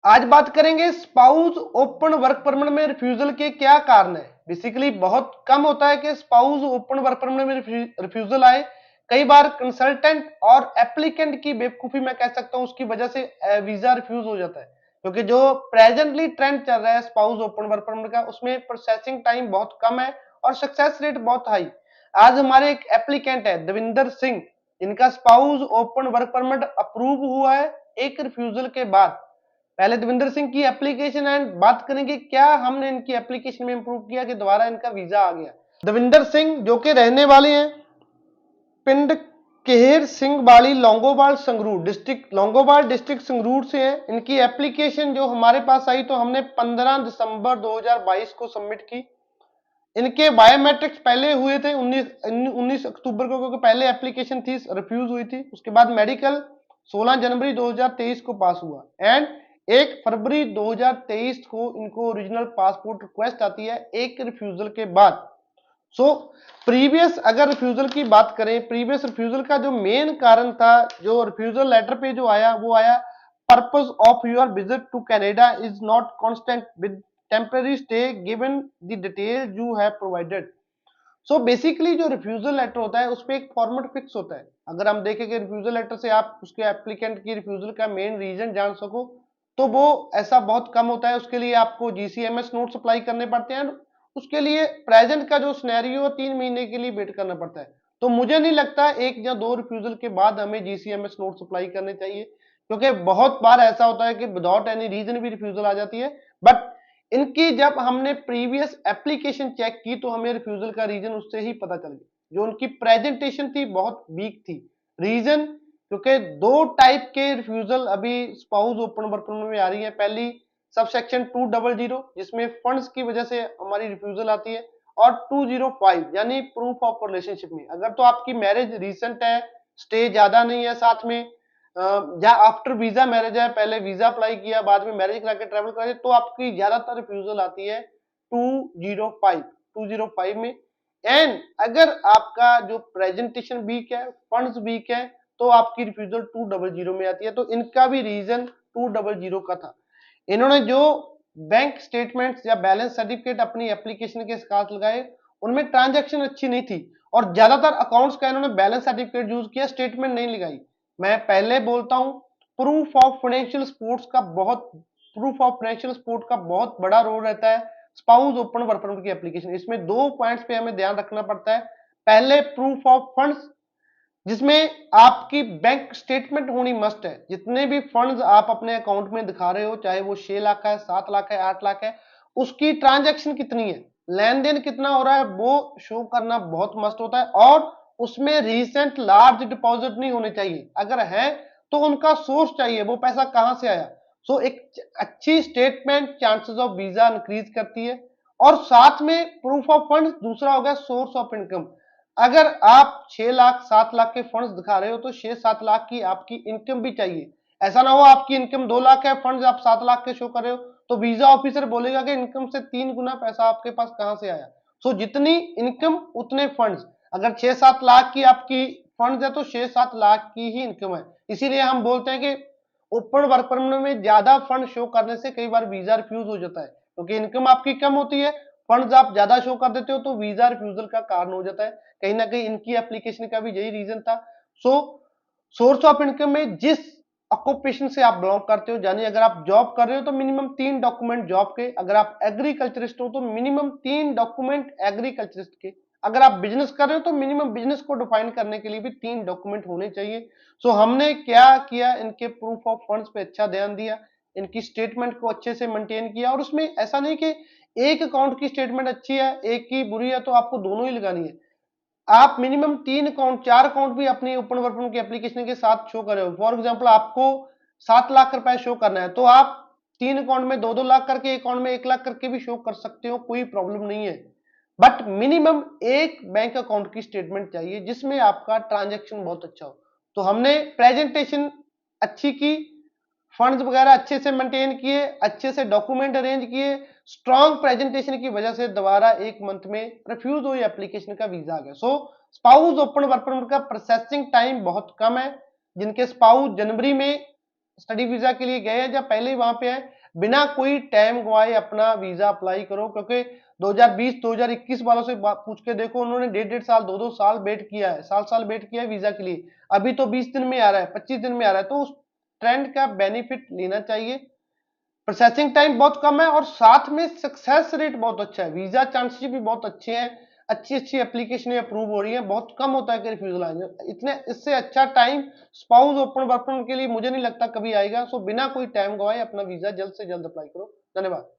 आज बात करेंगे स्पाउस ओपन वर्क परमिट में रिफ्यूजल के क्या कारण है। बेसिकली बहुत कम होता है कि स्पाउस ओपन वर्क परमिट में रिफ्यूजल आए। कई बार कंसल्टेंट और एप्लीकेंट की बेवकूफी मैं कह सकता हूं, उसकी वजह से वीजा रिफ्यूज हो जाता है। क्योंकि जो प्रेजेंटली ट्रेंड चल रहा है स्पाउस ओपन वर्क परमिट का, उसमें प्रोसेसिंग टाइम बहुत कम है और सक्सेस रेट बहुत हाई। आज हमारे एक एप्लीकेंट है दविंदर सिंह, इनका spouse open work permit approve हुआ है एक रिफ्यूजल के बाद। पहले दविंदर सिंह की एप्लीकेशन एंड बात करेंगे क्या हमने इनकी एप्लीकेशन में इंप्रूव किया कि दोबारा इनका वीजा आ गया। दविंदर सिंह जो कि रहने वाले हैं पिंड केहर सिंह बाड़ी, लौंगोवाल संगरूर डिस्ट्रिक्ट, लौंगोवाल डिस्ट्रिक्ट संगरूर से है। इनकी एप्लीकेशन जो हमारे पास आई तो हमने 15 दिसंबर 2022 को सबमिट की। इनके बायोमेट्रिक्स पहले हुए थे 19 अक्टूबर को, क्योंकि पहले एप्लीकेशन थी रिफ्यूज हुई थी। उसके बाद मेडिकल 16 जनवरी 2023 को पास हुआ एंड 1 फरवरी 2023 को इनको ओरिजिनल पासपोर्ट रिक्वेस्ट आती है एक रिफ्यूजल के बाद। प्रीवियस अगर रिफ्यूजल की बात करें, प्रीवियस रिफ्यूजल का जो मेन कारण था, जो रिफ्यूजल लेटर पे जो आया वो आया, purpose of your visit to Canada is not constant with temporary stay given the detail you have provided. Basically जो रिफ्यूजल लेटर होता है उस पर एक फॉर्मेट फिक्स होता है। अगर हम देखें कि रिफ्यूजल लेटर से आप उसके एप्लीकेंट की रिफ्यूजल का मेन रीजन जान सको, तो वो ऐसा बहुत कम होता है। उसके लिए आपको जीसीएमएस नोट अप्लाई करने पड़ते हैं। उसके लिए प्रेजेंट का जो सिनेरियो 3 महीने के लिए वेट करना पड़ता है। तो मुझे नहीं लगता 1 या 2 रिफ्यूजल के बाद हमें जीसीएमएस नोट अप्लाई करने चाहिए, क्योंकि बहुत बार ऐसा होता है कि विदाउट एनी रीजन भी रिफ्यूजल आ जाती है। बट इनकी जब हमने प्रीवियस एप्लीकेशन चेक की तो हमें रिफ्यूजल का रीजन उससे ही पता चल गया। जो उनकी प्रेजेंटेशन थी बहुत वीक थी। रीजन क्योंकि 2 टाइप के रिफ्यूजल अभी स्पाउस ओपन वर्क परमिट में आ रही है। पहली सबसेक्शन 200 जिसमें फंड्स की वजह से हमारी रिफ्यूजल आती है, और 205 यानी प्रूफ ऑफ रिलेशनशिप में। अगर तो आपकी मैरिज रिसेंट है, स्टे ज्यादा नहीं है साथ में, या आफ्टर वीजा मैरिज है, पहले वीजा अप्लाई किया बाद में मैरिज करा के ट्रैवल करा, तो आपकी ज्यादातर रिफ्यूजल आती है 205 में। एंड अगर आपका जो प्रेजेंटेशन वीक है, फंड्स वीक है, तो आपकी रिफ्यूजल 200 में आती है। तो इनका भी रीजन 200 का था। इन्होंने जो बैंक स्टेटमेंट्स या बैलेंस सर्टिफिकेट अपनी एप्लीकेशन के साथ लगाए, उनमें ट्रांजैक्शन अच्छी नहीं थी और ज्यादातर अकाउंट्स का इन्होंने बैलेंस सर्टिफिकेट यूज किया, स्टेटमेंट नहीं लगाई। मैं पहले बोलता हूं प्रूफ ऑफ फाइनेंशियल सपोर्ट का बहुत बड़ा रोल रहता है स्पाउस ओपन वर्क परमिट की एप्लीकेशन। इसमें 2 पॉइंट्स पे हमें ध्यान रखना पड़ता है। पहले प्रूफ ऑफ फंड्स, जिसमें आपकी बैंक स्टेटमेंट होनी मस्ट है। जितने भी फंड्स आप अपने अकाउंट में दिखा रहे हो, चाहे वो 6 लाख है, 7 लाख है, 8 लाख है, उसकी ट्रांजैक्शन कितनी है, लेन देन कितना हो रहा है, वो शो करना बहुत मस्ट होता है। और उसमें रिसेंट लार्ज डिपॉजिट नहीं होने चाहिए, अगर है तो उनका सोर्स चाहिए, वो पैसा कहां से आया। एक अच्छी statement chances of visa increase करती है। और साथ में प्रूफ ऑफ फंड दूसरा हो गया सोर्स ऑफ इनकम। अगर आप 6 लाख 7 लाख के फंड्स दिखा रहे हो तो 6-7 लाख की आपकी इनकम भी चाहिए। ऐसा ना हो आपकी इनकम 2 लाख है, फंड्स आप 7 लाख के शो कर रहे हो, तो वीजा ऑफिसर बोलेगा कि इनकम से 3 गुना पैसा आपके पास कहां से आया। जितनी इनकम उतने फंड्स। अगर 6-7 लाख की आपकी फंड्स है तो 6-7 लाख की ही इनकम है। इसीलिए हम बोलते हैं कि ओपन वर्क परमिट में ज्यादा फंड शो करने से कई बार वीजा रिफ्यूज हो जाता है, क्योंकि इनकम आपकी कम होती है, फंड्स आप ज्यादा शो कर देते हो, तो वीजा रिफ्यूजल का कारण हो जाता है। कहीं ना कहीं इनकी एप्लीकेशन का भी यही रीजन था। सोर्स ऑफ इनकम में जिस ऑक्यूपेशन से आप बिलोंग करते हो, यानी अगर आप जॉब कर रहे हो तो मिनिमम 3 डॉक्यूमेंट जॉब के, अगर आप एग्रीकल्चरिस्ट हो तो मिनिमम 3 डॉक्यूमेंट एग्रीकल्चरिस्ट के, अगर आप बिजनेस कर रहे हो तो मिनिमम बिजनेस को डिफाइन करने के लिए भी 3 डॉक्यूमेंट होने चाहिए। हमने क्या किया, इनके प्रूफ ऑफ फंड्स पे अच्छा ध्यान दिया, इनकी स्टेटमेंट को अच्छे से मेंटेन किया। और उसमें ऐसा नहीं कि एक अकाउंट की स्टेटमेंट अच्छी है एक की बुरी है तो आपको दोनों ही लगानी है। आप मिनिमम 3 अकाउंट 4 अकाउंट भी अपनी ओपन वर्क परमिट की एप्लीकेशन के साथ शो कर रहे हो। फॉर एग्जांपल आपको 7 लाख रुपए शो करना है तो आप 3 अकाउंट में 2-2 लाख करके, एक अकाउंट में 1 लाख करके भी शो कर सकते हो, कोई प्रॉब्लम नहीं है। बट मिनिमम एक बैंक अकाउंट की स्टेटमेंट चाहिए जिसमें आपका ट्रांजैक्शन बहुत अच्छा हो। तो हमने प्रेजेंटेशन अच्छी की, फंड्स वगैरह अच्छे से मेंटेन किए, अच्छे से डॉक्यूमेंट अरेंज किए, स्ट्रॉन्ग प्रेजेंटेशन की वजह से दोबारा 1 मंथ में रिफ्यूज हुई एप्लीकेशन का वीजा आ गया। स्पाउस ओपन वर्क परमिट का प्रोसेसिंग टाइम बहुत कम है। जिनके स्पाउस जनवरी में स्टडी वीजा के लिए गए हैं या पहले ही वहां पे है, बिना कोई टाइम गवाए अपना वीजा अप्लाई करो, क्योंकि 2020 2021 वालों से पूछ के देखो, उन्होंने 1.5 साल 2-2 साल वेट किया है, साल वेट किया है वीजा के लिए। अभी तो 20 दिन में आ रहा है, 25 दिन में आ रहा है, तो उस ट्रेंड का बेनिफिट लेना चाहिए। प्रोसेसिंग टाइम बहुत कम है और साथ में सक्सेस रेट बहुत अच्छा है, वीजा चांसेस भी बहुत अच्छे हैं, अच्छी अच्छी एप्लीकेशन अप्रूव हो रही है, बहुत कम होता है कि रिफ्यूजल आएंगे। इतने इससे अच्छा time spouse open work permit के लिए मुझे नहीं लगता कभी आएगा। सो बिना कोई टाइम गवाए अपना वीजा जल्द से जल्द अप्लाई करो। धन्यवाद।